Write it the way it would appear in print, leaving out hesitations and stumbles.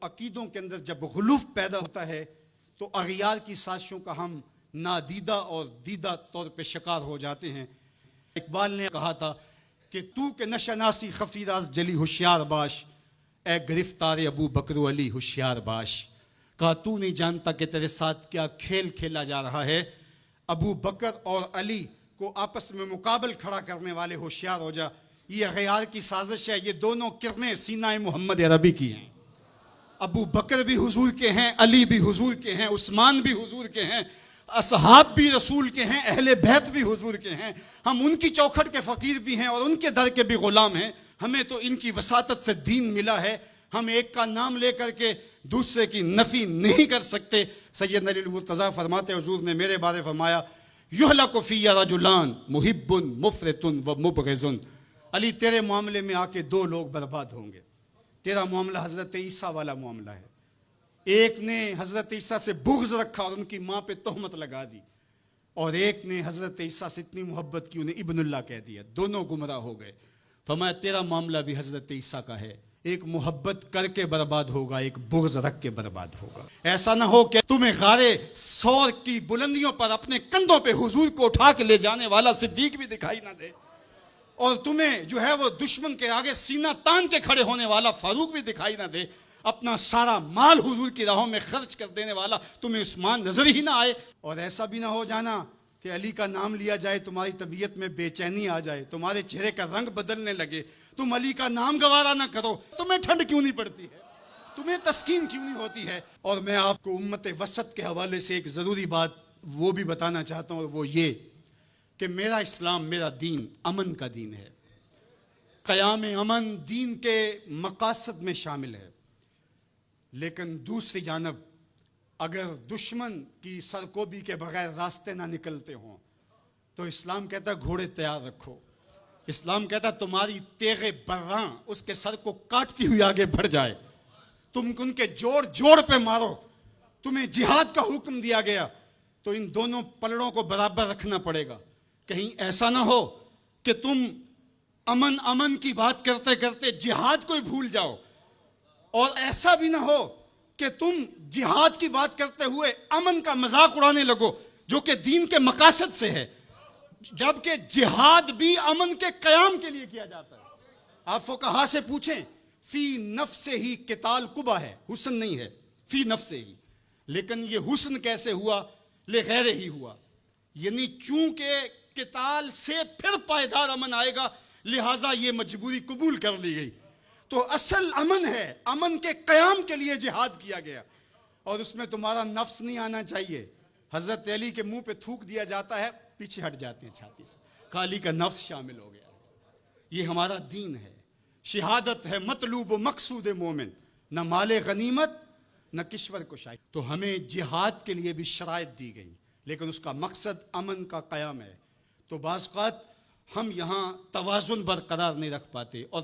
عقیدوں کے اندر جب غلوف پیدا ہوتا ہے تو اغیار کی سازشوں کا ہم نادیدہ اور دیدہ طور پہ شکار ہو جاتے ہیں۔ اقبال نے کہا تھا کہ تو کہ نشناسی خفی راز جلی ہوشیار باش، اے گرفتار ابو بکر و علی ہوشیار باش۔ کہا تو نہیں جانتا کہ تیرے ساتھ کیا کھیل کھیلا جا رہا ہے، ابو بکر اور علی کو آپس میں مقابل کھڑا کرنے والے ہوشیار ہو جا۔ یہ اغیار کی سازش ہے، یہ دونوں کرنیں سینہ محمد عربی کی ہیں۔ ابو بکر بھی حضور کے ہیں، علی بھی حضور کے ہیں، عثمان بھی حضور کے ہیں، اصحاب بھی رسول کے ہیں، اہل بیت بھی حضور کے ہیں۔ ہم ان کی چوکھٹ کے فقیر بھی ہیں اور ان کے در کے بھی غلام ہیں۔ ہمیں تو ان کی وساطت سے دین ملا ہے، ہم ایک کا نام لے کر کے دوسرے کی نفی نہیں کر سکتے۔ سید علی المرتضیٰ فرماتے حضور نے میرے بارے فرمایا یہلک فی رجلان محب مفرط و مبغض۔ علی تیرے معاملے میں آ کے دو لوگ برباد ہوں گے۔ تیرا معاملہ حضرت عیسیٰ والا معاملہ ہے، ایک نے حضرت عیسیٰ سے بغض رکھا اور ان کی ماں پہ تہمت لگا دی، اور ایک نے حضرت عیسیٰ سے اتنی محبت کی انہیں ابن اللہ کہہ دیا، دونوں گمراہ ہو گئے۔ فرمایا تیرا معاملہ بھی حضرت عیسیٰ کا ہے، ایک محبت کر کے برباد ہوگا، ایک بغض رکھ کے برباد ہوگا۔ ایسا نہ ہو کہ تمہیں غارِ ثور کی بلندیوں پر اپنے کندھوں پہ حضور کو اٹھا کے لے جانے والا صدیق بھی دکھائی نہ دے، اور تمہیں جو ہے وہ دشمن کے آگے سینہ تان کے کھڑے ہونے والا فاروق بھی دکھائی نہ دے، اپنا سارا مال حضور کی راہوں میں خرچ کر دینے والا تمہیں عثمان نظر ہی نہ آئے۔ اور ایسا بھی نہ ہو جانا کہ علی کا نام لیا جائے تمہاری طبیعت میں بے چینی آ جائے، تمہارے چہرے کا رنگ بدلنے لگے، تم علی کا نام گوارا نہ کرو۔ تمہیں ٹھنڈ کیوں نہیں پڑتی ہے، تمہیں تسکین کیوں نہیں ہوتی ہے؟ اور میں آپ کو امت وسط کے حوالے سے ایک ضروری بات وہ بھی بتانا چاہتا ہوں، اور وہ یہ کہ میرا اسلام، میرا دین امن کا دین ہے، قیام امن دین کے مقاصد میں شامل ہے۔ لیکن دوسری جانب اگر دشمن کی سرکوبی کے بغیر راستے نہ نکلتے ہوں تو اسلام کہتا ہے گھوڑے تیار رکھو۔ اسلام کہتا ہے تمہاری تیغ براں اس کے سر کو کاٹتی ہوئی آگے بڑھ جائے، تم ان کے جوڑ جوڑ پہ مارو۔ تمہیں جہاد کا حکم دیا گیا تو ان دونوں پلڑوں کو برابر رکھنا پڑے گا۔ کہیں ایسا نہ ہو کہ تم امن کی بات کرتے کرتے جہاد کو ہی بھول جاؤ، اور ایسا بھی نہ ہو کہ تم جہاد کی بات کرتے ہوئے امن کا مذاق اڑانے لگو جو کہ دین کے مقاصد سے ہے، جبکہ جہاد بھی امن کے قیام کے لیے کیا جاتا ہے۔ آپ فقہا سے پوچھیں، فی نفس ہی قتال قبح ہے، حسن نہیں ہے، فی نفس ہی، لیکن یہ حسن کیسے ہوا؟ لغیر ہی ہوا، یعنی چونکہ قتال سے پھر پائیدار امن آئے گا لہٰذا یہ مجبوری قبول کر لی گئی۔ تو اصل امن ہے، امن کے قیام کے لیے جہاد کیا گیا، اور اس میں تمہارا نفس نہیں آنا چاہیے۔ حضرت علی کے منہ پہ تھوک دیا جاتا ہے، پیچھے ہٹ جاتے ہیں چھاتی سے، علی کا نفس شامل ہو گیا۔ یہ ہمارا دین ہے، شہادت ہے مطلوب و مقصود مومن، نہ مال غنیمت نہ کشور کشائی۔ تو ہمیں جہاد کے لیے بھی شرائط دی گئی، لیکن اس کا مقصد امن کا قیام ہے۔ تو بعض اوقات ہم یہاں توازن برقرار نہیں رکھ پاتے، اور